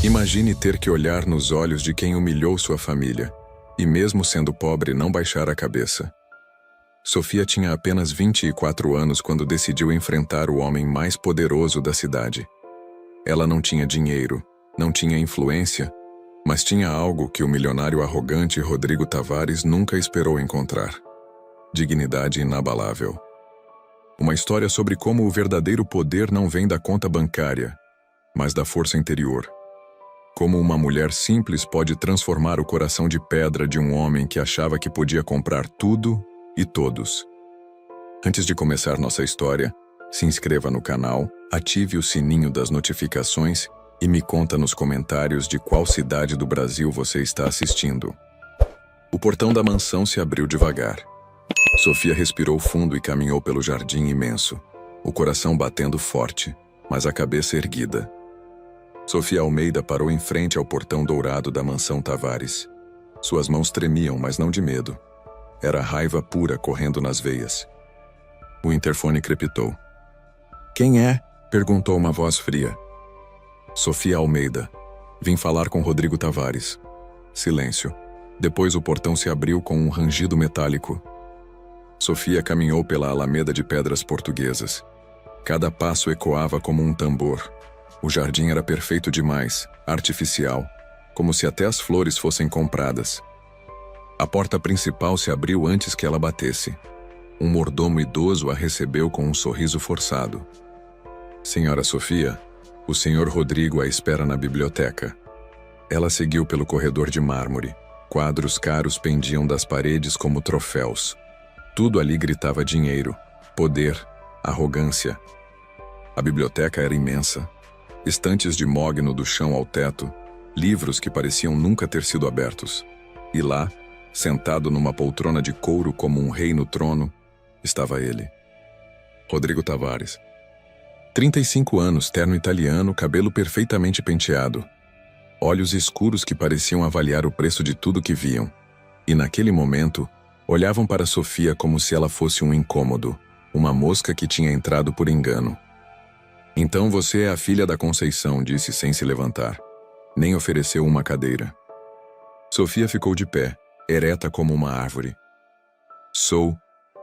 Imagine ter que olhar nos olhos de quem humilhou sua família, e mesmo sendo pobre não baixar a cabeça. Sofia tinha apenas 24 anos quando decidiu enfrentar o homem mais poderoso da cidade. Ela não tinha dinheiro, não tinha influência, mas tinha algo que o milionário arrogante Rodrigo Tavares nunca esperou encontrar: dignidade inabalável. Uma história sobre como o verdadeiro poder não vem da conta bancária, mas da força interior. Como uma mulher simples pode transformar o coração de pedra de um homem que achava que podia comprar tudo e todos. Antes de começar nossa história, se inscreva no canal, ative o sininho das notificações e me conta nos comentários de qual cidade do Brasil você está assistindo. O portão da mansão se abriu devagar. Sofia respirou fundo e caminhou pelo jardim imenso, o coração batendo forte, mas a cabeça erguida. Sofia Almeida parou em frente ao portão dourado da mansão Tavares. Suas mãos tremiam, mas não de medo. Era raiva pura correndo nas veias. O interfone crepitou. "Quem é?" perguntou uma voz fria. "Sofia Almeida. Vim falar com Rodrigo Tavares." Silêncio. Depois o portão se abriu com um rangido metálico. Sofia caminhou pela alameda de pedras portuguesas. Cada passo ecoava como um tambor. O jardim era perfeito demais, artificial, como se até as flores fossem compradas. A porta principal se abriu antes que ela batesse. Um mordomo idoso a recebeu com um sorriso forçado. "Senhora Sofia, o senhor Rodrigo a espera na biblioteca." Ela seguiu pelo corredor de mármore. Quadros caros pendiam das paredes como troféus. Tudo ali gritava dinheiro, poder, arrogância. A biblioteca era imensa. Estantes de mogno do chão ao teto, livros que pareciam nunca ter sido abertos. E lá, sentado numa poltrona de couro como um rei no trono, estava ele. Rodrigo Tavares. 35 anos, terno italiano, cabelo perfeitamente penteado. Olhos escuros que pareciam avaliar o preço de tudo que viam. E naquele momento, olhavam para Sofia como se ela fosse um incômodo, uma mosca que tinha entrado por engano. "Então você é a filha da Conceição", disse sem se levantar. Nem ofereceu uma cadeira. Sofia ficou de pé, ereta como uma árvore. "Sou,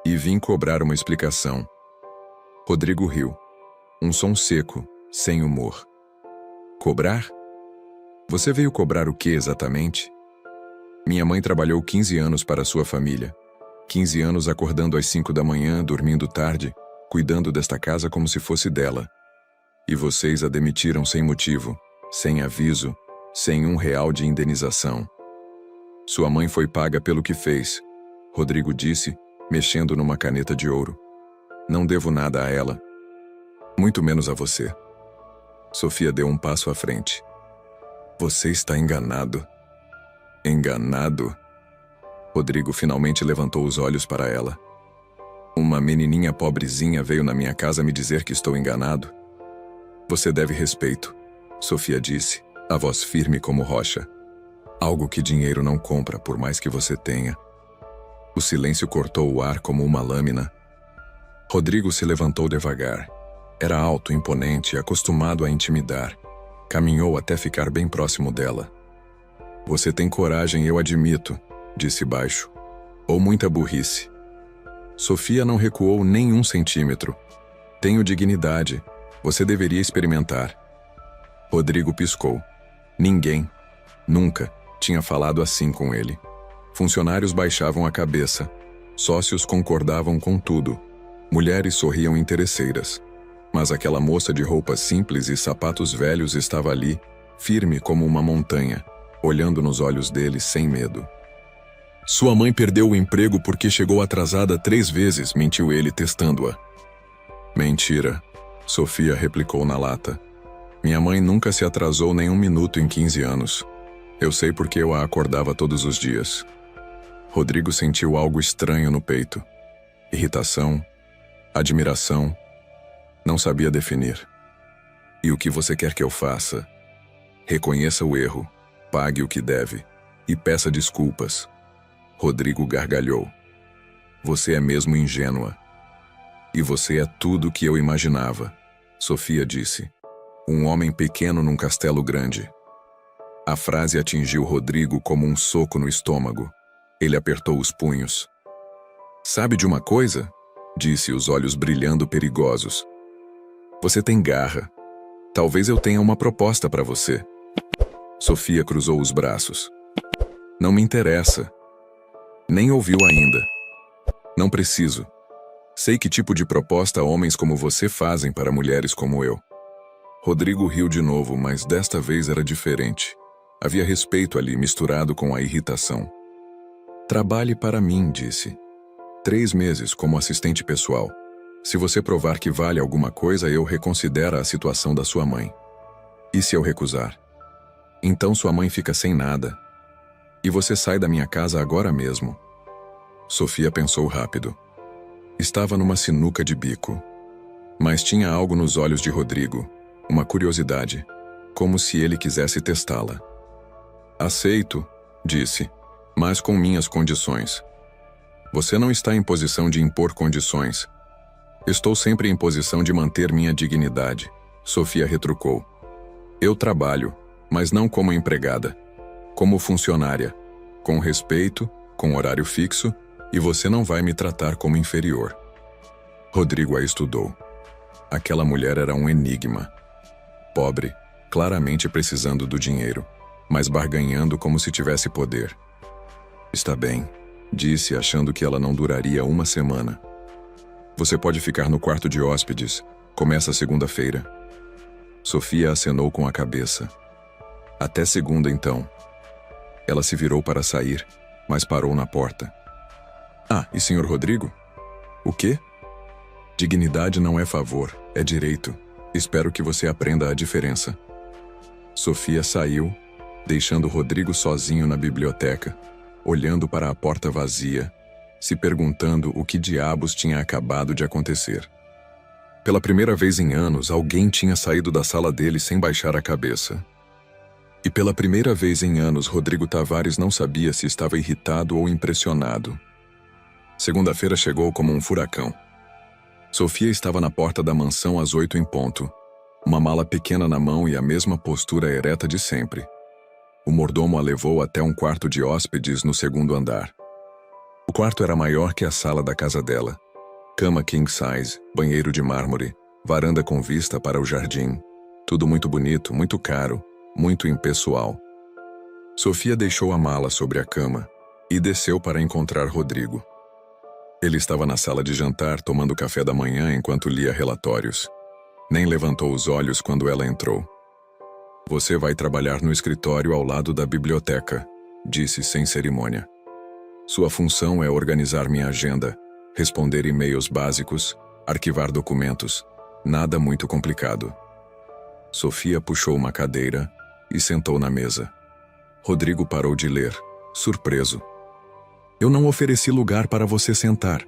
e vim cobrar uma explicação." Rodrigo riu. Um som seco, sem humor. "Cobrar? Você veio cobrar o que exatamente?" "Minha mãe trabalhou 15 anos para sua família. 15 anos acordando às 5 da manhã, dormindo tarde, cuidando desta casa como se fosse dela. E vocês a demitiram sem motivo, sem aviso, sem R$ 1 de indenização." "Sua mãe foi paga pelo que fez", Rodrigo disse, mexendo numa caneta de ouro. "Não devo nada a ela. Muito menos a você." Sofia deu um passo à frente. "Você está enganado." "Enganado?" Rodrigo finalmente levantou os olhos para ela. "Uma menininha pobrezinha veio na minha casa me dizer que estou enganado?" "Você deve respeito", Sofia disse, a voz firme como rocha. "Algo que dinheiro não compra, por mais que você tenha." O silêncio cortou o ar como uma lâmina. Rodrigo se levantou devagar. Era alto, imponente, acostumado a intimidar. Caminhou até ficar bem próximo dela. "Você tem coragem, eu admito", disse baixo. "Ou muita burrice." Sofia não recuou nem 1 centímetro. "Tenho dignidade. Você deveria experimentar." Rodrigo piscou. Ninguém, nunca, tinha falado assim com ele. Funcionários baixavam a cabeça. Sócios concordavam com tudo. Mulheres sorriam interesseiras. Mas aquela moça de roupas simples e sapatos velhos estava ali, firme como uma montanha, olhando nos olhos dele sem medo. "Sua mãe perdeu o emprego porque chegou atrasada 3 vezes", mentiu ele, testando-a. "Mentira", Sofia replicou na lata. "Minha mãe nunca se atrasou nem 1 minuto em 15 anos. Eu sei porque eu a acordava todos os dias." Rodrigo sentiu algo estranho no peito. Irritação, admiração, não sabia definir. "E o que você quer que eu faça?" "Reconheça o erro, pague o que deve e peça desculpas." Rodrigo gargalhou. "Você é mesmo ingênua." "E você é tudo o que eu imaginava", Sofia disse. "Um homem pequeno num castelo grande." A frase atingiu Rodrigo como um soco no estômago. Ele apertou os punhos. "Sabe de uma coisa?", disse, os olhos brilhando perigosos. "Você tem garra. Talvez eu tenha uma proposta para você." Sofia cruzou os braços. "Não me interessa. Nem ouviu ainda. Não preciso. Sei que tipo de proposta homens como você fazem para mulheres como eu." Rodrigo riu de novo, mas desta vez era diferente. Havia respeito ali, misturado com a irritação. "Trabalhe para mim", disse. 3 meses como assistente pessoal. Se você provar que vale alguma coisa, eu reconsidero a situação da sua mãe. E se eu recusar? Então sua mãe fica sem nada. E você sai da minha casa agora mesmo." Sofia pensou rápido. Estava numa sinuca de bico. Mas tinha algo nos olhos de Rodrigo, uma curiosidade, como se ele quisesse testá-la. "Aceito", disse, "mas com minhas condições." "Você não está em posição de impor condições." "Estou sempre em posição de manter minha dignidade", Sofia retrucou. "Eu trabalho, mas não como empregada. Como funcionária, com respeito, com horário fixo, e você não vai me tratar como inferior." Rodrigo a estudou. Aquela mulher era um enigma. Pobre, claramente precisando do dinheiro, mas barganhando como se tivesse poder. "Está bem", disse, achando que ela não duraria uma semana. "Você pode ficar no quarto de hóspedes. Começa segunda-feira." Sofia acenou com a cabeça. "Até segunda, então." Ela se virou para sair, mas parou na porta. "Ah, e Sr. Rodrigo?" "O quê?" "Dignidade não é favor, é direito. Espero que você aprenda a diferença." Sofia saiu, deixando Rodrigo sozinho na biblioteca, olhando para a porta vazia, se perguntando o que diabos tinha acabado de acontecer. Pela primeira vez em anos, alguém tinha saído da sala dele sem baixar a cabeça. E pela primeira vez em anos, Rodrigo Tavares não sabia se estava irritado ou impressionado. Segunda-feira chegou como um furacão. Sofia estava na porta da mansão às 8 em ponto, uma mala pequena na mão e a mesma postura ereta de sempre. O mordomo a levou até um quarto de hóspedes no segundo andar. O quarto era maior que a sala da casa dela. Cama king size, banheiro de mármore, varanda com vista para o jardim. Tudo muito bonito, muito caro, muito impessoal. Sofia deixou a mala sobre a cama e desceu para encontrar Rodrigo. Ele estava na sala de jantar tomando café da manhã enquanto lia relatórios. Nem levantou os olhos quando ela entrou. "Você vai trabalhar no escritório ao lado da biblioteca", disse sem cerimônia. "Sua função é organizar minha agenda, responder e-mails básicos, arquivar documentos. Nada muito complicado." Sofia puxou uma cadeira e sentou na mesa. Rodrigo parou de ler, surpreso. "Eu não ofereci lugar para você sentar."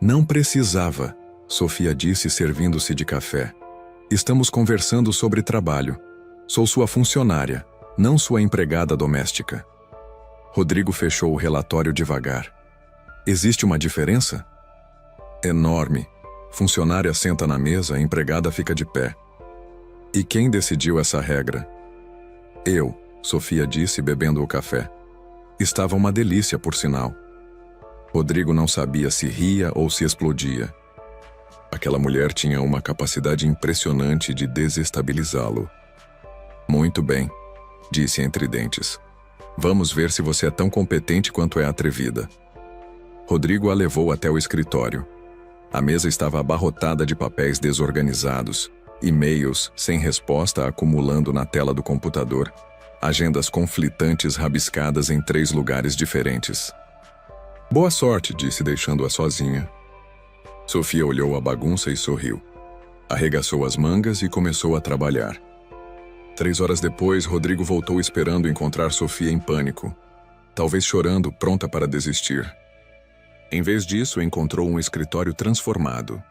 "Não precisava", Sofia disse, servindo-se de café. "Estamos conversando sobre trabalho. Sou sua funcionária, não sua empregada doméstica." Rodrigo fechou o relatório devagar. "Existe uma diferença?" "Enorme. Funcionária senta na mesa, empregada fica de pé." "E quem decidiu essa regra?" "Eu", Sofia disse, bebendo o café. Estava uma delícia, por sinal. Rodrigo não sabia se ria ou se explodia. Aquela mulher tinha uma capacidade impressionante de desestabilizá-lo. "Muito bem", disse entre dentes. "Vamos ver se você é tão competente quanto é atrevida." Rodrigo a levou até o escritório. A mesa estava abarrotada de papéis desorganizados, e-mails sem resposta acumulando na tela do computador, agendas conflitantes rabiscadas em 3 lugares diferentes. "Boa sorte", disse, deixando-a sozinha. Sofia olhou a bagunça e sorriu. Arregaçou as mangas e começou a trabalhar. 3 horas depois, Rodrigo voltou esperando encontrar Sofia em pânico, talvez chorando, pronta para desistir. Em vez disso, encontrou um escritório transformado.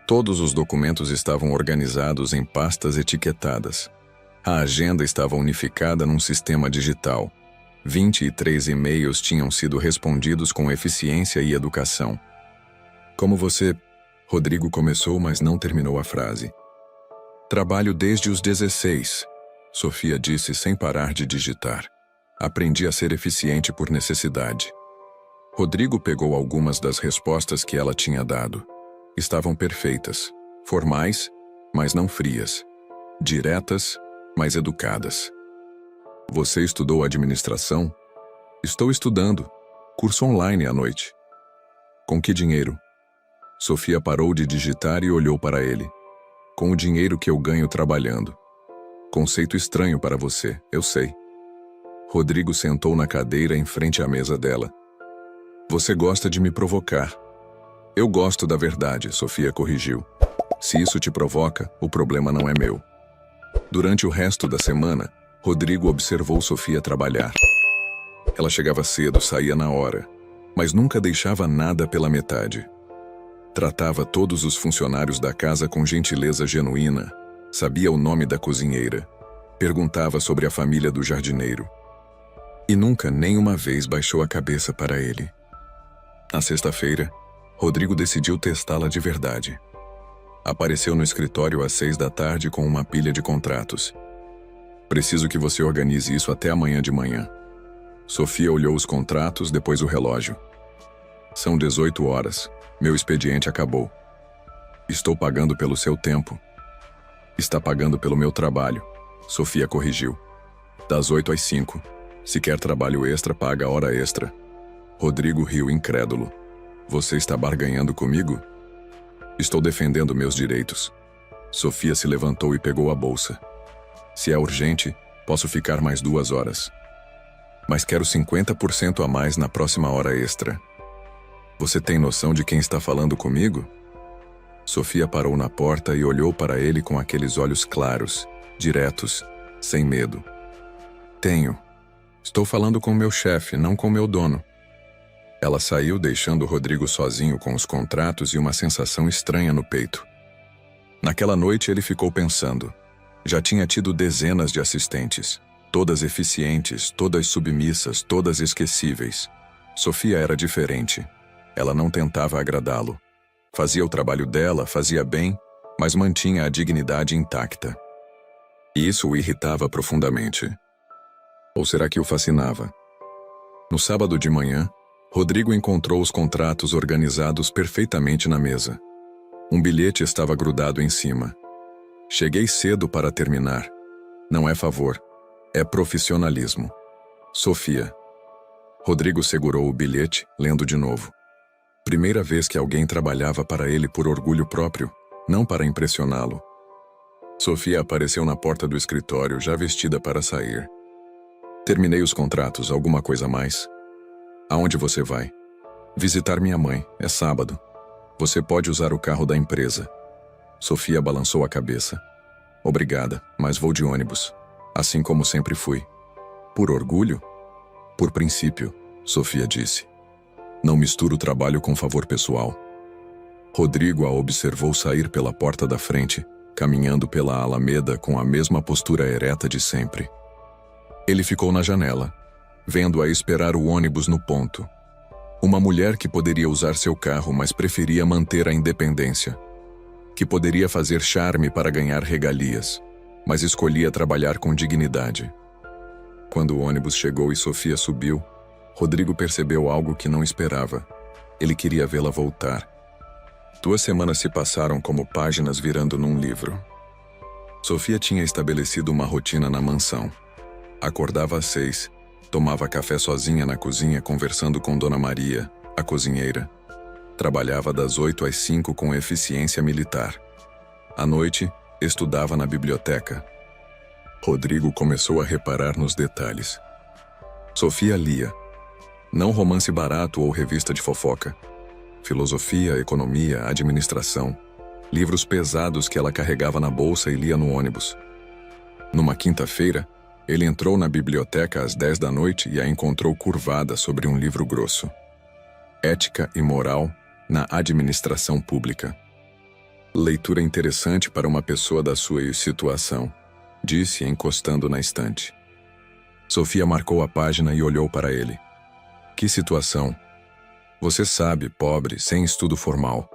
Todos os documentos estavam organizados em pastas etiquetadas. A agenda estava unificada num sistema digital. 23 e-mails tinham sido respondidos com eficiência e educação. "Como você..." Rodrigo começou, mas não terminou a frase. "Trabalho desde os 16. Sofia disse sem parar de digitar. Aprendi a ser eficiente por necessidade. Rodrigo pegou algumas das respostas que ela tinha dado. Estavam perfeitas, formais, mas não frias. Diretas, mas educadas. Você estudou administração? Estou estudando. Curso online à noite. Com que dinheiro? Sofia parou de digitar e olhou para ele. Com o dinheiro que eu ganho trabalhando. Conceito estranho para você, eu sei. Rodrigo sentou na cadeira em frente à mesa dela. Você gosta de me provocar. Eu gosto da verdade, Sofia corrigiu. Se isso te provoca, o problema não é meu. Durante o resto da semana, Rodrigo observou Sofia trabalhar. Ela chegava cedo, saía na hora, mas nunca deixava nada pela metade. Tratava todos os funcionários da casa com gentileza genuína, sabia o nome da cozinheira, perguntava sobre a família do jardineiro. E nunca nem uma vez baixou a cabeça para ele. Na sexta-feira, Rodrigo decidiu testá-la de verdade. Apareceu no escritório às 6 da tarde com uma pilha de contratos. Preciso que você organize isso até amanhã de manhã. Sofia olhou os contratos, depois o relógio. São 18 horas. Meu expediente acabou. Estou pagando pelo seu tempo. Está pagando pelo meu trabalho. Sofia corrigiu. Das 8 às 5. Se quer trabalho extra, paga a hora extra. Rodrigo riu incrédulo. Você está barganhando comigo? Estou defendendo meus direitos. Sofia se levantou e pegou a bolsa. Se é urgente, posso ficar mais 2 horas. Mas quero 50% a mais na próxima hora extra. Você tem noção de quem está falando comigo? Sofia parou na porta e olhou para ele com aqueles olhos claros, diretos, sem medo. Tenho. Estou falando com meu chefe, não com meu dono. Ela saiu deixando Rodrigo sozinho com os contratos e uma sensação estranha no peito. Naquela noite ele ficou pensando. Já tinha tido dezenas de assistentes, todas eficientes, todas submissas, todas esquecíveis. Sofia era diferente. Ela não tentava agradá-lo. Fazia o trabalho dela, fazia bem, mas mantinha a dignidade intacta. E isso o irritava profundamente. Ou será que o fascinava? No sábado de manhã, Rodrigo encontrou os contratos organizados perfeitamente na mesa. Um bilhete estava grudado em cima. Cheguei cedo para terminar. Não é favor, é profissionalismo. Sofia. Rodrigo segurou o bilhete, lendo de novo. Primeira vez que alguém trabalhava para ele por orgulho próprio, não para impressioná-lo. Sofia apareceu na porta do escritório, já vestida para sair. Terminei os contratos, alguma coisa a mais? Aonde você vai? Visitar minha mãe, é sábado. Você pode usar o carro da empresa. Sofia balançou a cabeça. Obrigada, mas vou de ônibus. Assim como sempre fui. Por orgulho? Por princípio, Sofia disse. Não misturo trabalho com favor pessoal. Rodrigo a observou sair pela porta da frente, caminhando pela alameda com a mesma postura ereta de sempre. Ele ficou na janela, vendo-a esperar o ônibus no ponto. Uma mulher que poderia usar seu carro, mas preferia manter a independência. Que poderia fazer charme para ganhar regalias, mas escolhia trabalhar com dignidade. Quando o ônibus chegou e Sofia subiu, Rodrigo percebeu algo que não esperava. Ele queria vê-la voltar. 2 semanas se passaram como páginas virando num livro. Sofia tinha estabelecido uma rotina na mansão. Acordava às 6, tomava café sozinha na cozinha conversando com Dona Maria, a cozinheira. Trabalhava das 8 às 5 com eficiência militar. À noite, estudava na biblioteca. Rodrigo começou a reparar nos detalhes. Sofia lia. Não romance barato ou revista de fofoca. Filosofia, economia, administração. Livros pesados que ela carregava na bolsa e lia no ônibus. Numa quinta-feira, ele entrou na biblioteca às 10 da noite e a encontrou curvada sobre um livro grosso. Ética e Moral na Administração Pública. Leitura interessante para uma pessoa da sua situação, disse encostando na estante. Sofia marcou a página e olhou para ele. Que situação? Você sabe, pobre, sem estudo formal.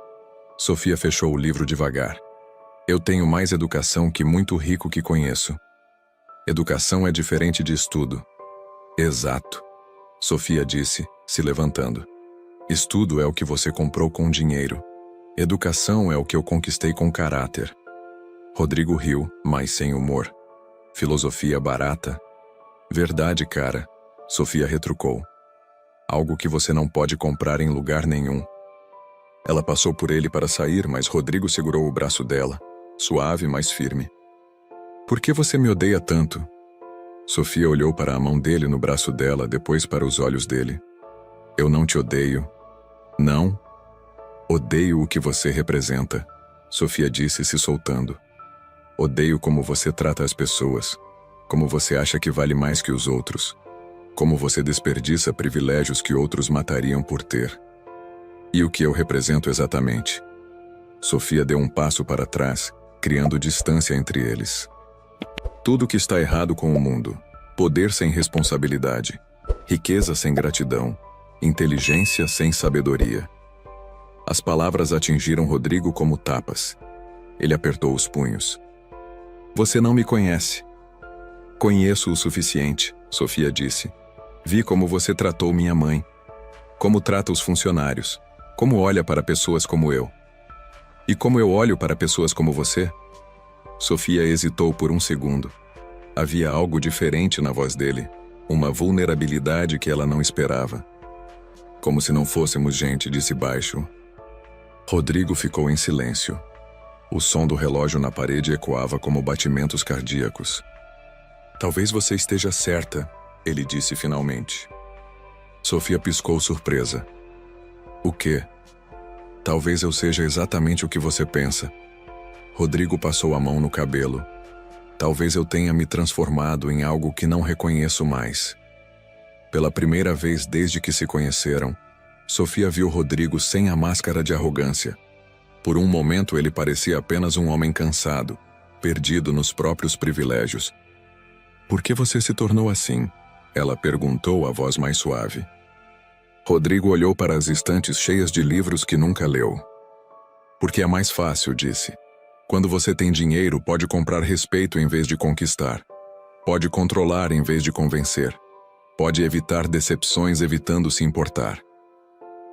Sofia fechou o livro devagar. Eu tenho mais educação que muito rico que conheço. Educação é diferente de estudo. Exato, Sofia disse, se levantando. Estudo é o que você comprou com dinheiro. Educação é o que eu conquistei com caráter. Rodrigo riu, mas sem humor. Filosofia barata? Verdade, cara, Sofia retrucou. Algo que você não pode comprar em lugar nenhum. Ela passou por ele para sair, mas Rodrigo segurou o braço dela, suave, mas firme. Por que você me odeia tanto? Sofia olhou para a mão dele no braço dela, depois para os olhos dele. Eu não te odeio. Não? Odeio o que você representa, Sofia disse, se soltando. Odeio como você trata as pessoas, como você acha que vale mais que os outros, como você desperdiça privilégios que outros matariam por ter. E o que eu represento exatamente? Sofia deu um passo para trás, criando distância entre eles. Tudo que está errado com o mundo. Poder sem responsabilidade, riqueza sem gratidão, inteligência sem sabedoria. As palavras atingiram Rodrigo como tapas. Ele apertou os punhos. Você não me conhece. Conheço o suficiente, Sofia disse. Vi como você tratou minha mãe. Como trata os funcionários. Como olha para pessoas como eu. E como eu olho para pessoas como você? Sofia hesitou por um segundo. Havia algo diferente na voz dele. Uma vulnerabilidade que ela não esperava. Como se não fôssemos gente, disse baixo. Rodrigo ficou em silêncio. O som do relógio na parede ecoava como batimentos cardíacos. Talvez você esteja certa, ele disse finalmente. Sofia piscou surpresa. O quê? Talvez eu seja exatamente o que você pensa. Rodrigo passou a mão no cabelo. Talvez eu tenha me transformado em algo que não reconheço mais. Pela primeira vez desde que se conheceram, Sofia viu Rodrigo sem a máscara de arrogância. Por um momento ele parecia apenas um homem cansado, perdido nos próprios privilégios. Por que você se tornou assim? Ela perguntou, a voz mais suave. Rodrigo olhou para as estantes cheias de livros que nunca leu. Porque é mais fácil, disse. Quando você tem dinheiro, pode comprar respeito em vez de conquistar. Pode controlar em vez de convencer. Pode evitar decepções evitando se importar.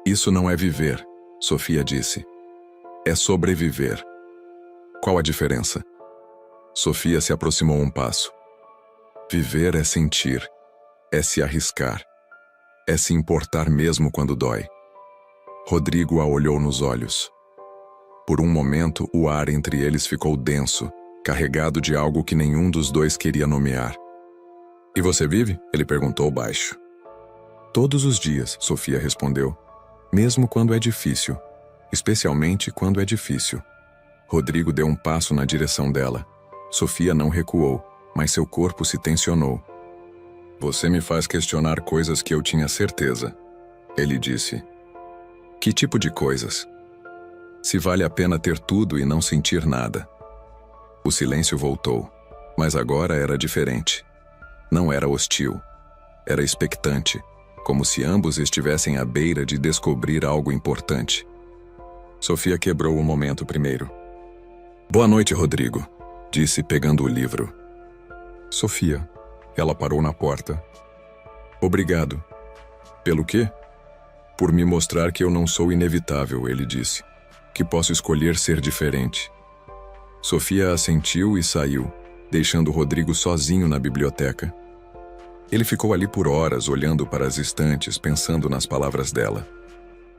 Isso não é viver, Sofia disse. É sobreviver. Qual a diferença? Sofia se aproximou um passo. Viver é sentir. É se arriscar. É se importar mesmo quando dói. Rodrigo a olhou nos olhos. Por um momento, o ar entre eles ficou denso, carregado de algo que nenhum dos dois queria nomear. E você vive? Ele perguntou baixo. Todos os dias, Sofia respondeu. Mesmo quando é difícil. Especialmente quando é difícil. Rodrigo deu um passo na direção dela. Sofia não recuou, mas seu corpo se tensionou. Você me faz questionar coisas que eu tinha certeza, ele disse. Que tipo de coisas? Se vale a pena ter tudo e não sentir nada. O silêncio voltou, mas agora era diferente. Não era hostil. Era expectante, como se ambos estivessem à beira de descobrir algo importante. Sofia quebrou o momento primeiro. Boa noite, Rodrigo, disse pegando o livro. Sofia. Ela parou na porta. Obrigado. Pelo quê? Por me mostrar que eu não sou inevitável, ele disse. Que posso escolher ser diferente. Sofia assentiu e saiu, deixando Rodrigo sozinho na biblioteca. Ele ficou ali por horas, olhando para as estantes, pensando nas palavras dela.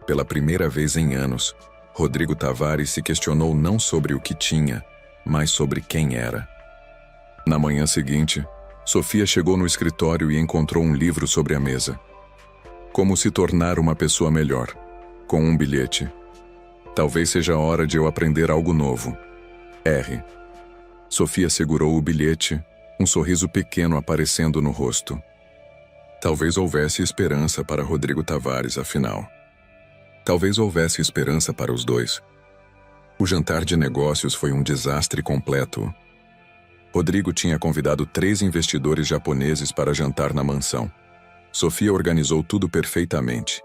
Pela primeira vez em anos, Rodrigo Tavares se questionou não sobre o que tinha, mas sobre quem era. Na manhã seguinte, Sofia chegou no escritório e encontrou um livro sobre a mesa. Como se tornar uma pessoa melhor, com um bilhete. Talvez seja a hora de eu aprender algo novo. R. Sofia segurou o bilhete, um sorriso pequeno aparecendo no rosto. Talvez houvesse esperança para Rodrigo Tavares, afinal. Talvez houvesse esperança para os dois. O jantar de negócios foi um desastre completo. Rodrigo tinha convidado 3 investidores japoneses para jantar na mansão. Sofia organizou tudo perfeitamente.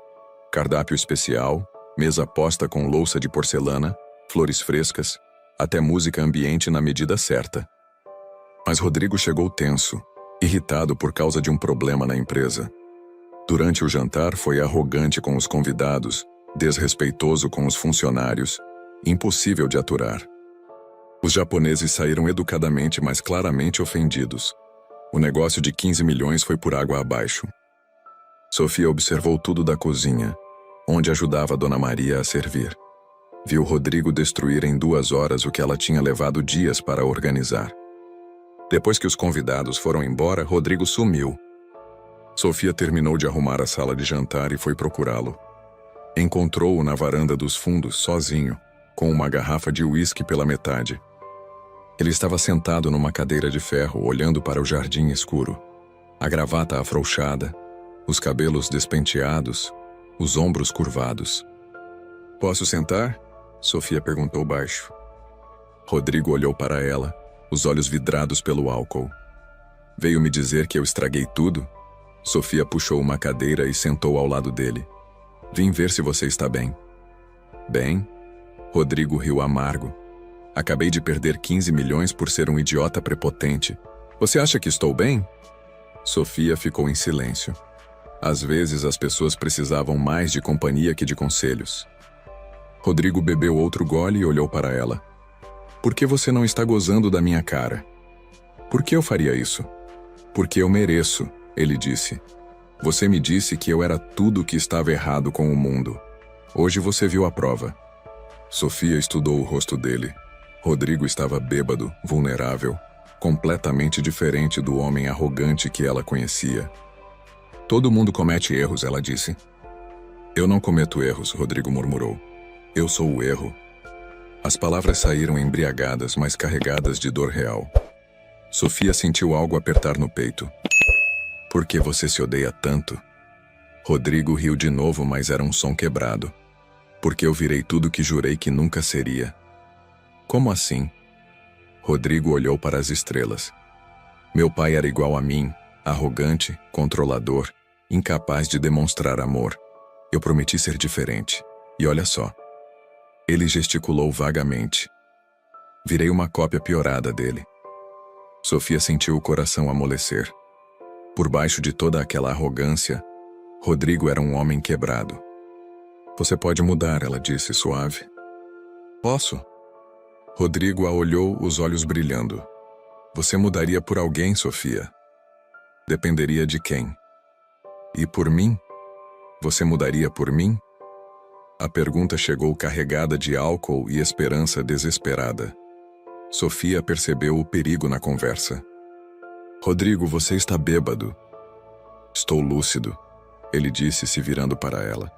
Cardápio especial, mesa posta com louça de porcelana, flores frescas, até música ambiente na medida certa. Mas Rodrigo chegou tenso, irritado por causa de um problema na empresa. Durante o jantar foi arrogante com os convidados, desrespeitoso com os funcionários, impossível de aturar. Os japoneses saíram educadamente, mas claramente ofendidos. O negócio de 15 milhões foi por água abaixo. Sofia observou tudo da cozinha, onde ajudava Dona Maria a servir. Viu Rodrigo destruir em 2 horas o que ela tinha levado dias para organizar. Depois que os convidados foram embora, Rodrigo sumiu. Sofia terminou de arrumar a sala de jantar e foi procurá-lo. Encontrou-o na varanda dos fundos, sozinho, com uma garrafa de uísque pela metade. Ele estava sentado numa cadeira de ferro, olhando para o jardim escuro. A gravata afrouxada, os cabelos despenteados, os ombros curvados. "Posso sentar?" Sofia perguntou baixo. Rodrigo olhou para ela, os olhos vidrados pelo álcool. "Veio me dizer que eu estraguei tudo?" Sofia puxou uma cadeira e sentou ao lado dele. "Vim ver se você está bem." "Bem?" Rodrigo riu amargo. "Acabei de perder 15 milhões por ser um idiota prepotente. Você acha que estou bem?" Sofia ficou em silêncio. Às vezes as pessoas precisavam mais de companhia que de conselhos. Rodrigo bebeu outro gole e olhou para ela. "Por que você não está gozando da minha cara?" "Por que eu faria isso?" "Porque eu mereço", ele disse. "Você me disse que eu era tudo o que estava errado com o mundo. Hoje você viu a prova." Sofia estudou o rosto dele. Rodrigo estava bêbado, vulnerável, completamente diferente do homem arrogante que ela conhecia. "Todo mundo comete erros", ela disse. "Eu não cometo erros", Rodrigo murmurou. "Eu sou o erro." As palavras saíram embriagadas, mas carregadas de dor real. Sofia sentiu algo apertar no peito. "Por que você se odeia tanto?" Rodrigo riu de novo, mas era um som quebrado. "Porque eu virei tudo que jurei que nunca seria." "Como assim?" Rodrigo olhou para as estrelas. "Meu pai era igual a mim, arrogante, controlador, incapaz de demonstrar amor. Eu prometi ser diferente. E olha só." Ele gesticulou vagamente. "Virei uma cópia piorada dele." Sofia sentiu o coração amolecer. Por baixo de toda aquela arrogância, Rodrigo era um homem quebrado. "Você pode mudar", ela disse suave. "Posso?" Rodrigo a olhou, os olhos brilhando. "Você mudaria por alguém, Sofia?" "Dependeria de quem?" "E por mim? Você mudaria por mim?" A pergunta chegou carregada de álcool e esperança desesperada. Sofia percebeu o perigo na conversa. "Rodrigo, você está bêbado." "Estou lúcido", ele disse, se virando para ela.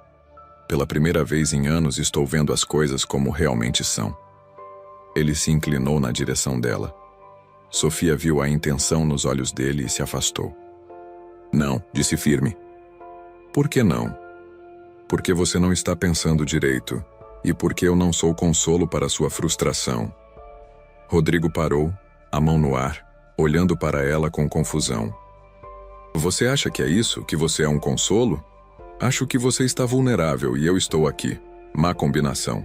"Pela primeira vez em anos estou vendo as coisas como realmente são." Ele se inclinou na direção dela. Sofia viu a intenção nos olhos dele e se afastou. "Não", disse firme. "Por que não?" "Porque você não está pensando direito, e porque eu não sou consolo para sua frustração." Rodrigo parou, a mão no ar, olhando para ela com confusão. "Você acha que é isso, que você é um consolo? Acho que você está vulnerável e eu estou aqui. Má combinação."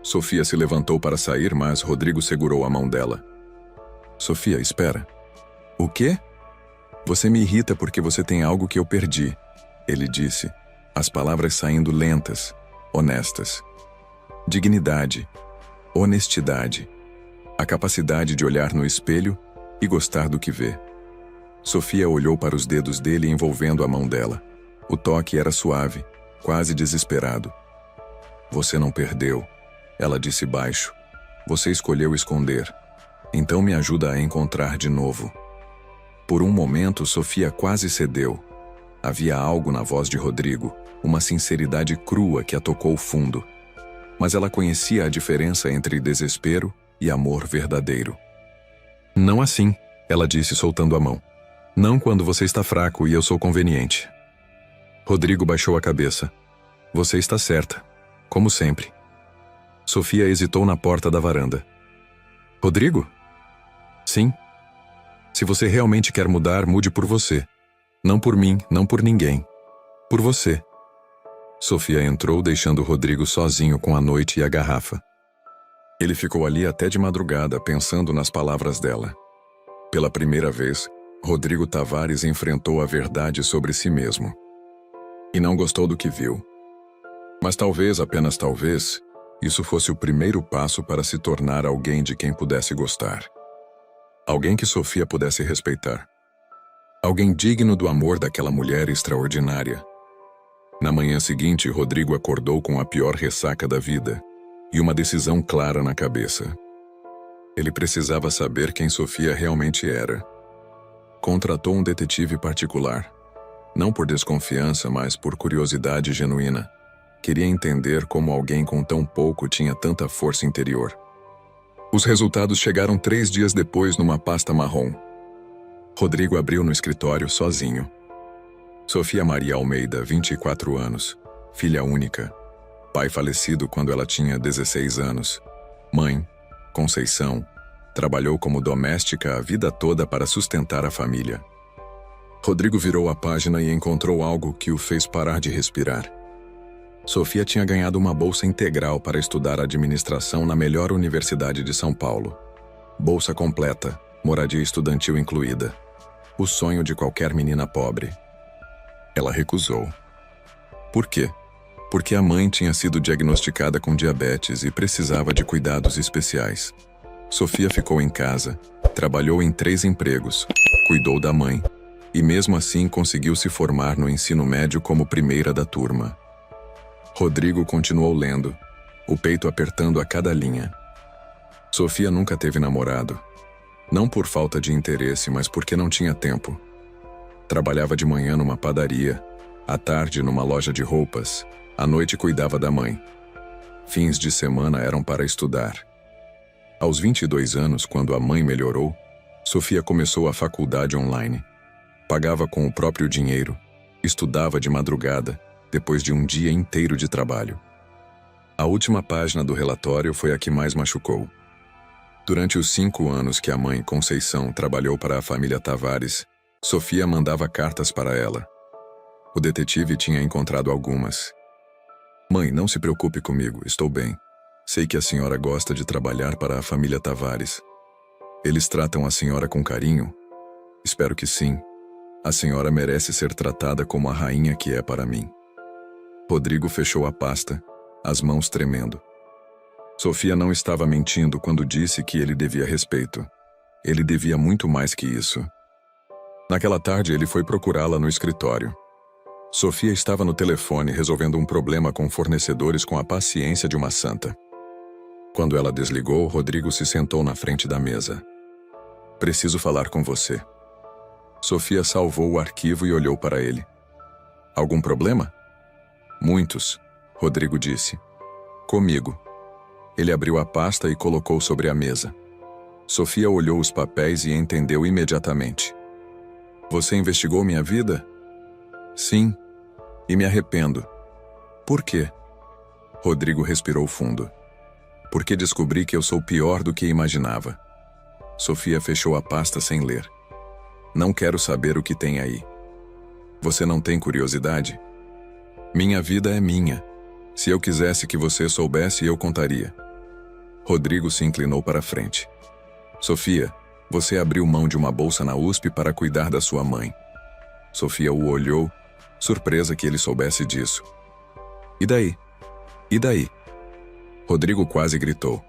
Sofia se levantou para sair, mas Rodrigo segurou a mão dela. "Sofia, espera." "O quê?" "Você me irrita porque você tem algo que eu perdi", ele disse, as palavras saindo lentas, honestas. "Dignidade, honestidade, a capacidade de olhar no espelho e gostar do que vê." Sofia olhou para os dedos dele envolvendo a mão dela. O toque era suave, quase desesperado. "Você não perdeu", ela disse baixo. "Você escolheu esconder. Então me ajuda a encontrar de novo." Por um momento, Sofia quase cedeu. Havia algo na voz de Rodrigo, uma sinceridade crua que a tocou fundo. Mas ela conhecia a diferença entre desespero e amor verdadeiro. "Não assim", ela disse soltando a mão. "Não quando você está fraco e eu sou conveniente." Rodrigo baixou a cabeça. "Você está certa, como sempre." Sofia hesitou na porta da varanda. "Rodrigo?" "Sim. Se você realmente quer mudar, mude por você. Não por mim, não por ninguém. Por você." Sofia entrou, deixando Rodrigo sozinho com a noite e a garrafa. Ele ficou ali até de madrugada, pensando nas palavras dela. Pela primeira vez, Rodrigo Tavares enfrentou a verdade sobre si mesmo. E não gostou do que viu. Mas talvez, apenas talvez, isso fosse o primeiro passo para se tornar alguém de quem pudesse gostar. Alguém que Sofia pudesse respeitar. Alguém digno do amor daquela mulher extraordinária. Na manhã seguinte, Rodrigo acordou com a pior ressaca da vida e uma decisão clara na cabeça. Ele precisava saber quem Sofia realmente era. Contratou um detetive particular, não por desconfiança, mas por curiosidade genuína. Queria entender como alguém com tão pouco tinha tanta força interior. Os resultados chegaram 3 dias depois numa pasta marrom. Rodrigo abriu no escritório sozinho. Sofia Maria Almeida, 24 anos, filha única. Pai falecido quando ela tinha 16 anos. Mãe, Conceição, trabalhou como doméstica a vida toda para sustentar a família. Rodrigo virou a página e encontrou algo que o fez parar de respirar. Sofia tinha ganhado uma bolsa integral para estudar administração na melhor universidade de São Paulo. Bolsa completa, moradia estudantil incluída. O sonho de qualquer menina pobre. Ela recusou. Por quê? Porque a mãe tinha sido diagnosticada com diabetes e precisava de cuidados especiais. Sofia ficou em casa, trabalhou em 3 empregos, cuidou da mãe e mesmo assim conseguiu se formar no ensino médio como primeira da turma. Rodrigo continuou lendo, o peito apertando a cada linha. Sofia nunca teve namorado. Não por falta de interesse, mas porque não tinha tempo. Trabalhava de manhã numa padaria, à tarde numa loja de roupas, à noite cuidava da mãe. Fins de semana eram para estudar. Aos 22 anos, quando a mãe melhorou, Sofia começou a faculdade online. Pagava com o próprio dinheiro, estudava de madrugada, depois de um dia inteiro de trabalho. A última página do relatório foi a que mais machucou. Durante os 5 anos que a mãe, Conceição, trabalhou para a família Tavares, Sofia mandava cartas para ela. O detetive tinha encontrado algumas. Mãe, não se preocupe comigo, estou bem. Sei que a senhora gosta de trabalhar para a família Tavares. Eles tratam a senhora com carinho? Espero que sim. A senhora merece ser tratada como a rainha que é para mim. Rodrigo fechou a pasta, as mãos tremendo. Sofia não estava mentindo quando disse que ele devia respeito. Ele devia muito mais que isso. Naquela tarde, ele foi procurá-la no escritório. Sofia estava no telefone resolvendo um problema com fornecedores com a paciência de uma santa. Quando ela desligou, Rodrigo se sentou na frente da mesa. Preciso falar com você. Sofia salvou o arquivo e olhou para ele. Algum problema? Muitos, Rodrigo disse. Comigo. Ele abriu a pasta e colocou sobre a mesa. Sofia olhou os papéis e entendeu imediatamente. Você investigou minha vida? Sim. E me arrependo. Por quê? Rodrigo respirou fundo. Porque descobri que eu sou pior do que imaginava. Sofia fechou a pasta sem ler. Não quero saber o que tem aí. Você não tem curiosidade? Minha vida é minha. Se eu quisesse que você soubesse, eu contaria. Rodrigo se inclinou para a frente. Sofia, você abriu mão de uma bolsa na USP para cuidar da sua mãe. Sofia o olhou, surpresa que ele soubesse disso. E daí? E daí? Rodrigo quase gritou.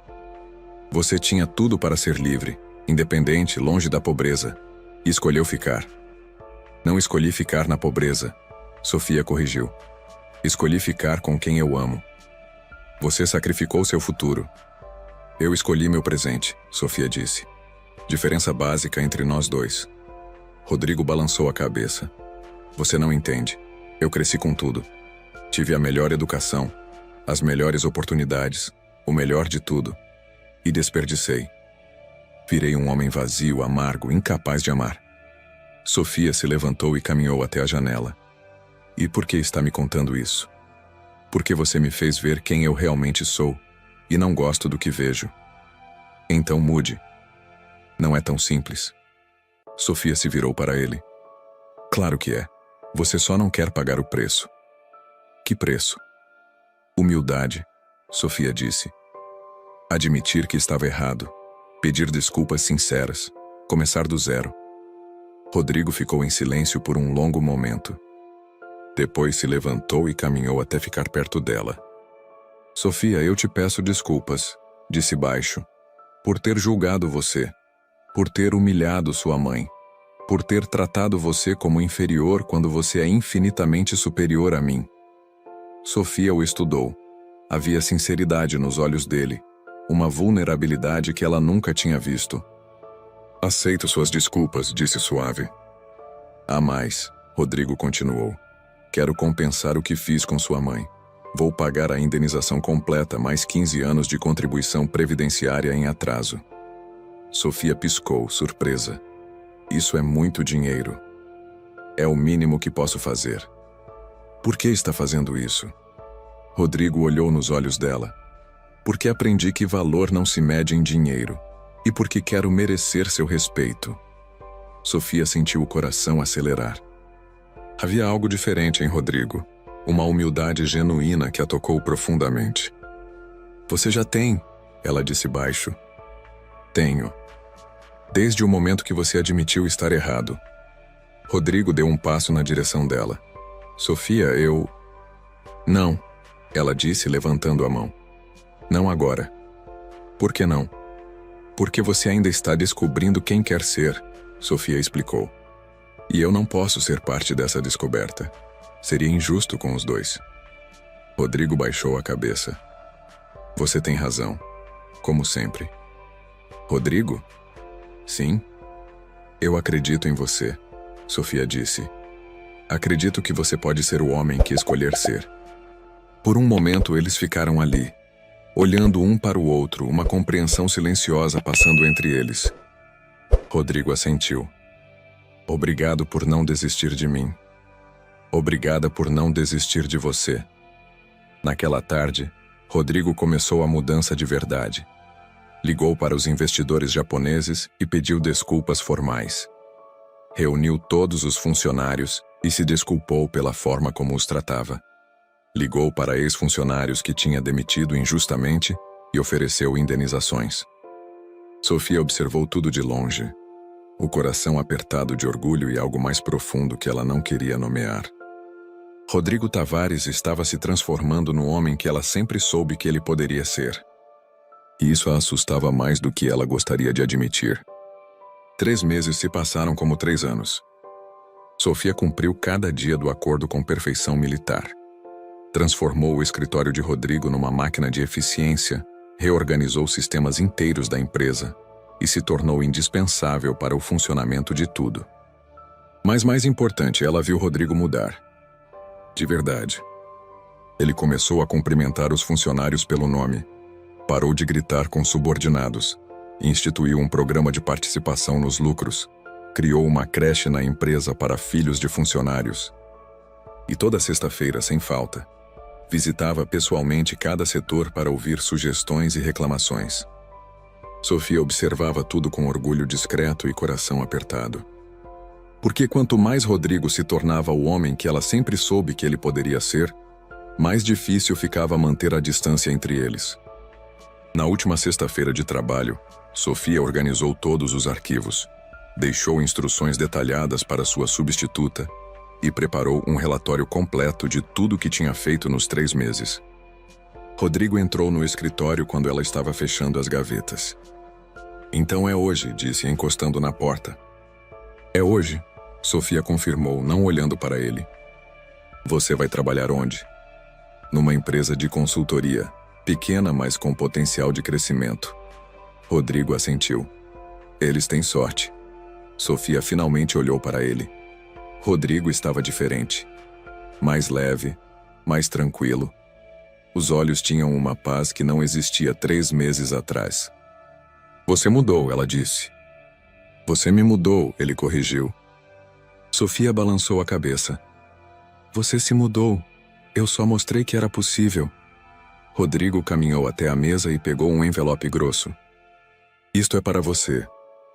Você tinha tudo para ser livre, independente, longe da pobreza. E escolheu ficar. Não escolhi ficar na pobreza, Sofia corrigiu. Escolhi ficar com quem eu amo. Você sacrificou seu futuro. Eu escolhi meu presente, Sofia disse. Diferença básica entre nós dois. Rodrigo balançou a cabeça. Você não entende. Eu cresci com tudo. Tive a melhor educação, as melhores oportunidades, o melhor de tudo. E desperdicei. Virei um homem vazio, amargo, incapaz de amar. Sofia se levantou e caminhou até a janela. E por que está me contando isso? Porque você me fez ver quem eu realmente sou, e não gosto do que vejo. Então mude. Não é tão simples. Sofia se virou para ele. Claro que é. Você só não quer pagar o preço. Que preço? Humildade, Sofia disse. Admitir que estava errado. Pedir desculpas sinceras. Começar do zero. Rodrigo ficou em silêncio por um longo momento. Depois se levantou e caminhou até ficar perto dela. Sofia, eu te peço desculpas, disse baixo, por ter julgado você, por ter humilhado sua mãe, por ter tratado você como inferior quando você é infinitamente superior a mim. Sofia o estudou. Havia sinceridade nos olhos dele, uma vulnerabilidade que ela nunca tinha visto. Aceito suas desculpas, disse suave. Há mais, Rodrigo continuou. Quero compensar o que fiz com sua mãe. Vou pagar a indenização completa mais 15 anos de contribuição previdenciária em atraso. Sofia piscou, surpresa. Isso é muito dinheiro. É o mínimo que posso fazer. Por que está fazendo isso? Rodrigo olhou nos olhos dela. Porque aprendi que valor não se mede em dinheiro. E porque quero merecer seu respeito. Sofia sentiu o coração acelerar. Havia algo diferente em Rodrigo. Uma humildade genuína que a tocou profundamente. Você já tem, ela disse baixo. Tenho. Desde o momento que você admitiu estar errado. Rodrigo deu um passo na direção dela. Sofia, eu... Não, ela disse levantando a mão. Não agora. Por que não? Porque você ainda está descobrindo quem quer ser, Sofia explicou. E eu não posso ser parte dessa descoberta. Seria injusto com os dois. Rodrigo baixou a cabeça. Você tem razão, como sempre. Rodrigo? Sim? Eu acredito em você, Sofia disse. Acredito que você pode ser o homem que escolher ser. Por um momento eles ficaram ali, olhando um para o outro, uma compreensão silenciosa passando entre eles. Rodrigo assentiu. Obrigado por não desistir de mim. Obrigada por não desistir de você. Naquela tarde, Rodrigo começou a mudança de verdade. Ligou para os investidores japoneses e pediu desculpas formais. Reuniu todos os funcionários e se desculpou pela forma como os tratava. Ligou para ex-funcionários que tinha demitido injustamente e ofereceu indenizações. Sofia observou tudo de longe, o coração apertado de orgulho e algo mais profundo que ela não queria nomear. Rodrigo Tavares estava se transformando no homem que ela sempre soube que ele poderia ser. E isso a assustava mais do que ela gostaria de admitir. 3 meses se passaram como 3 anos. Sofia cumpriu cada dia do acordo com perfeição militar. Transformou o escritório de Rodrigo numa máquina de eficiência, reorganizou sistemas inteiros da empresa e se tornou indispensável para o funcionamento de tudo. Mas mais importante, ela viu Rodrigo mudar. De verdade. Ele começou a cumprimentar os funcionários pelo nome, parou de gritar com subordinados, instituiu um programa de participação nos lucros, criou uma creche na empresa para filhos de funcionários. E toda sexta-feira, sem falta, visitava pessoalmente cada setor para ouvir sugestões e reclamações. Sofia observava tudo com orgulho discreto e coração apertado. Porque quanto mais Rodrigo se tornava o homem que ela sempre soube que ele poderia ser, mais difícil ficava manter a distância entre eles. Na última sexta-feira de trabalho, Sofia organizou todos os arquivos, deixou instruções detalhadas para sua substituta e preparou um relatório completo de tudo o que tinha feito nos 3 meses. Rodrigo entrou no escritório quando ela estava fechando as gavetas. Então é hoje, disse, encostando na porta. É hoje, Sofia confirmou, não olhando para ele. Você vai trabalhar onde? Numa empresa de consultoria, pequena, mas com potencial de crescimento. Rodrigo assentiu. Eles têm sorte. Sofia finalmente olhou para ele. Rodrigo estava diferente. Mais leve, mais tranquilo. Os olhos tinham uma paz que não existia 3 meses atrás. Você mudou, ela disse. Você me mudou, ele corrigiu. Sofia balançou a cabeça. Você se mudou. Eu só mostrei que era possível. Rodrigo caminhou até a mesa e pegou um envelope grosso. Isto é para você.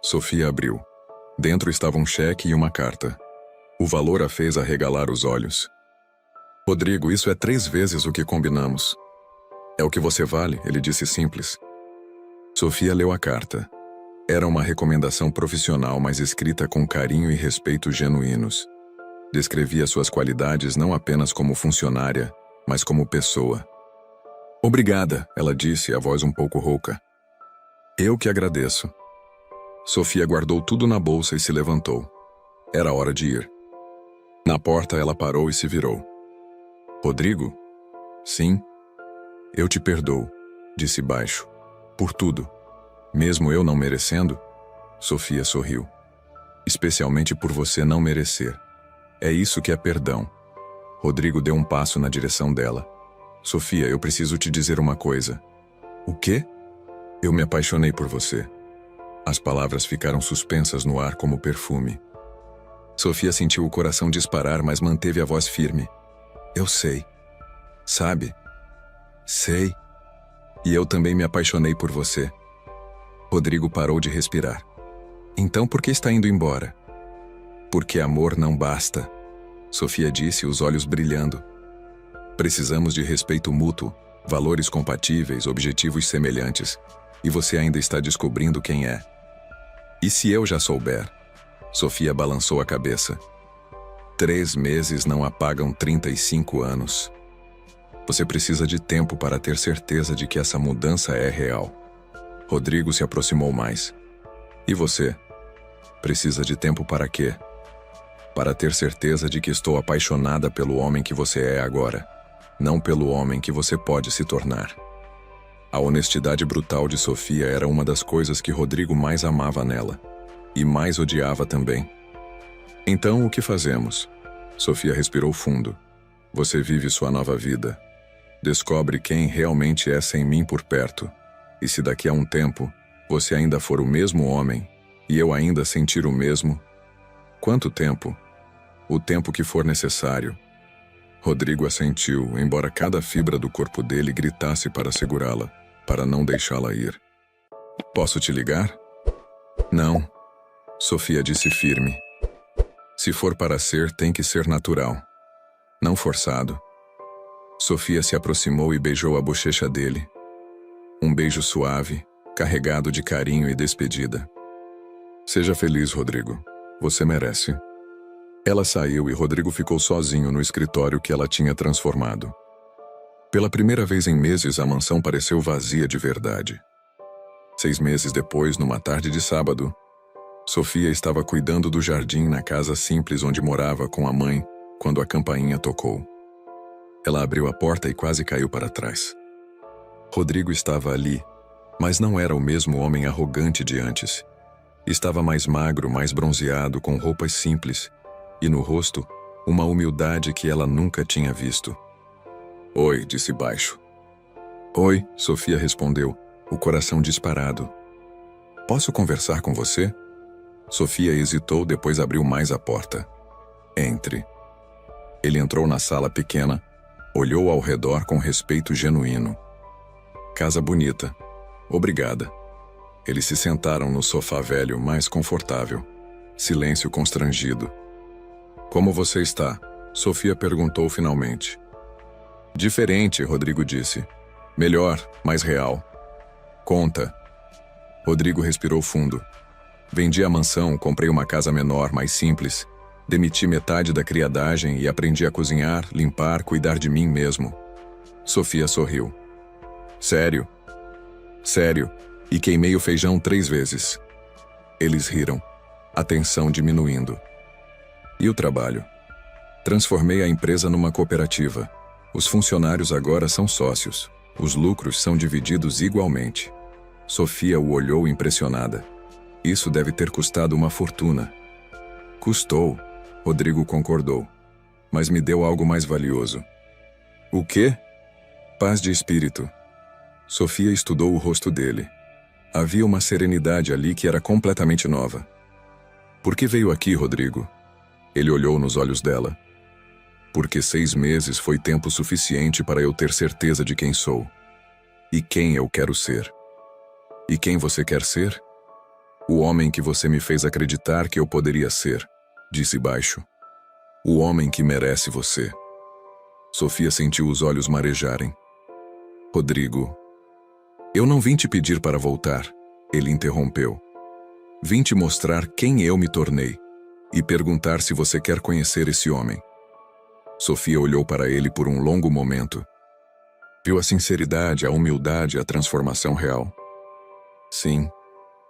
Sofia abriu. Dentro estava um cheque e uma carta. O valor a fez arregalar os olhos. Rodrigo, isso é 3 vezes o que combinamos. É o que você vale, ele disse simples. Sofia leu a carta. Era uma recomendação profissional, mas escrita com carinho e respeito genuínos. Descrevia suas qualidades não apenas como funcionária, mas como pessoa. Obrigada, ela disse, a voz um pouco rouca. Eu que agradeço. Sofia guardou tudo na bolsa e se levantou. Era hora de ir. Na porta, ela parou e se virou. Rodrigo? Sim. Eu te perdoo, disse baixo. Por tudo. Mesmo eu não merecendo? Sofia sorriu. Especialmente por você não merecer. É isso que é perdão. Rodrigo deu um passo na direção dela. Sofia, eu preciso te dizer uma coisa. O quê? Eu me apaixonei por você. As palavras ficaram suspensas no ar como perfume. Sofia sentiu o coração disparar, mas manteve a voz firme. Eu sei. Sabe? Sei. E eu também me apaixonei por você. Rodrigo parou de respirar. Então por que está indo embora? Porque amor não basta, Sofia disse, os olhos brilhando. Precisamos de respeito mútuo, valores compatíveis, objetivos semelhantes. E você ainda está descobrindo quem é. E se eu já souber? Sofia balançou a cabeça. 3 meses não apagam 35 anos. Você precisa de tempo para ter certeza de que essa mudança é real. Rodrigo se aproximou mais. E você? Precisa de tempo para quê? Para ter certeza de que estou apaixonada pelo homem que você é agora, não pelo homem que você pode se tornar. A honestidade brutal de Sofia era uma das coisas que Rodrigo mais amava nela. E mais odiava também. Então, o que fazemos? Sofia respirou fundo. Você vive sua nova vida. Descobre quem realmente é sem mim por perto. E se daqui a um tempo, você ainda for o mesmo homem, e eu ainda sentir o mesmo... Quanto tempo? O tempo que for necessário. Rodrigo assentiu, embora cada fibra do corpo dele gritasse para segurá-la, para não deixá-la ir. Posso te ligar? Não. Sofia disse firme. Se for para ser, tem que ser natural. Não forçado. Sofia se aproximou e beijou a bochecha dele. Um beijo suave, carregado de carinho e despedida. Seja feliz, Rodrigo. Você merece. Ela saiu e Rodrigo ficou sozinho no escritório que ela tinha transformado. Pela primeira vez em meses, a mansão pareceu vazia de verdade. 6 meses depois, numa tarde de sábado, Sofia estava cuidando do jardim na casa simples onde morava com a mãe quando a campainha tocou. Ela abriu a porta e quase caiu para trás. Rodrigo estava ali, mas não era o mesmo homem arrogante de antes. Estava mais magro, mais bronzeado, com roupas simples, e no rosto, uma humildade que ela nunca tinha visto. Oi, disse baixo. Oi, Sofia respondeu, o coração disparado. Posso conversar com você? Sofia hesitou, depois abriu mais a porta. Entre. Ele entrou na sala pequena, olhou ao redor com respeito genuíno. Casa bonita. Obrigada. Eles se sentaram no sofá velho, mais confortável. Silêncio constrangido. Como você está? Sofia perguntou finalmente. Diferente, Rodrigo disse. Melhor, mais real. Conta. Rodrigo respirou fundo. Vendi a mansão, comprei uma casa menor, mais simples. Demiti metade da criadagem e aprendi a cozinhar, limpar, cuidar de mim mesmo. Sofia sorriu. Sério? Sério. E queimei o feijão 3 vezes. Eles riram, a tensão diminuindo. E o trabalho? Transformei a empresa numa cooperativa. Os funcionários agora são sócios. Os lucros são divididos igualmente. Sofia o olhou impressionada. Isso deve ter custado uma fortuna. Custou, Rodrigo concordou. Mas me deu algo mais valioso. O quê? Paz de espírito. Sofia estudou o rosto dele. Havia uma serenidade ali que era completamente nova. Por que veio aqui, Rodrigo? Ele olhou nos olhos dela. Porque 6 meses foi tempo suficiente para eu ter certeza de quem sou. E quem eu quero ser. E quem você quer ser? O homem que você me fez acreditar que eu poderia ser, disse baixo. O homem que merece você. Sofia sentiu os olhos marejarem. Rodrigo. Eu não vim te pedir para voltar, ele interrompeu. Vim te mostrar quem eu me tornei e perguntar se você quer conhecer esse homem. Sofia olhou para ele por um longo momento. Viu a sinceridade, a humildade, a transformação real. Sim,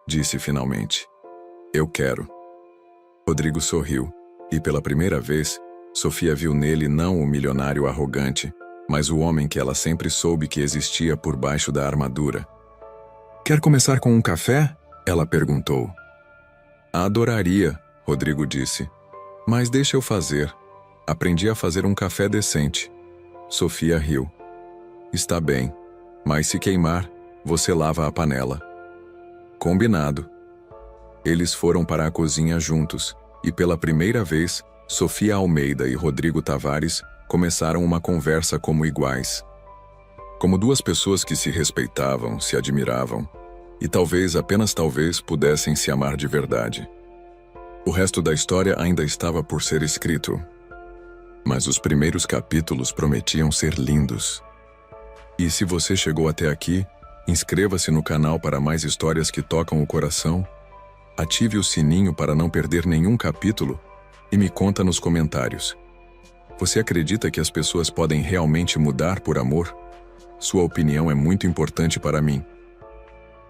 disse finalmente. Eu quero. Rodrigo sorriu, e pela primeira vez, Sofia viu nele não o milionário arrogante, mas o homem que ela sempre soube que existia por baixo da armadura. Quer começar com um café? Ela perguntou. Adoraria, Rodrigo disse. Mas deixa eu fazer. Aprendi a fazer um café decente. Sofia riu. Está bem, mas se queimar, você lava a panela. Combinado. Eles foram para a cozinha juntos, e pela primeira vez, Sofia Almeida e Rodrigo Tavares começaram uma conversa como iguais. Como duas pessoas que se respeitavam, se admiravam, e talvez, apenas talvez, pudessem se amar de verdade. O resto da história ainda estava por ser escrito, mas os primeiros capítulos prometiam ser lindos. E se você chegou até aqui, inscreva-se no canal para mais histórias que tocam o coração, ative o sininho para não perder nenhum capítulo e me conta nos comentários. Você acredita que as pessoas podem realmente mudar por amor? Sua opinião é muito importante para mim.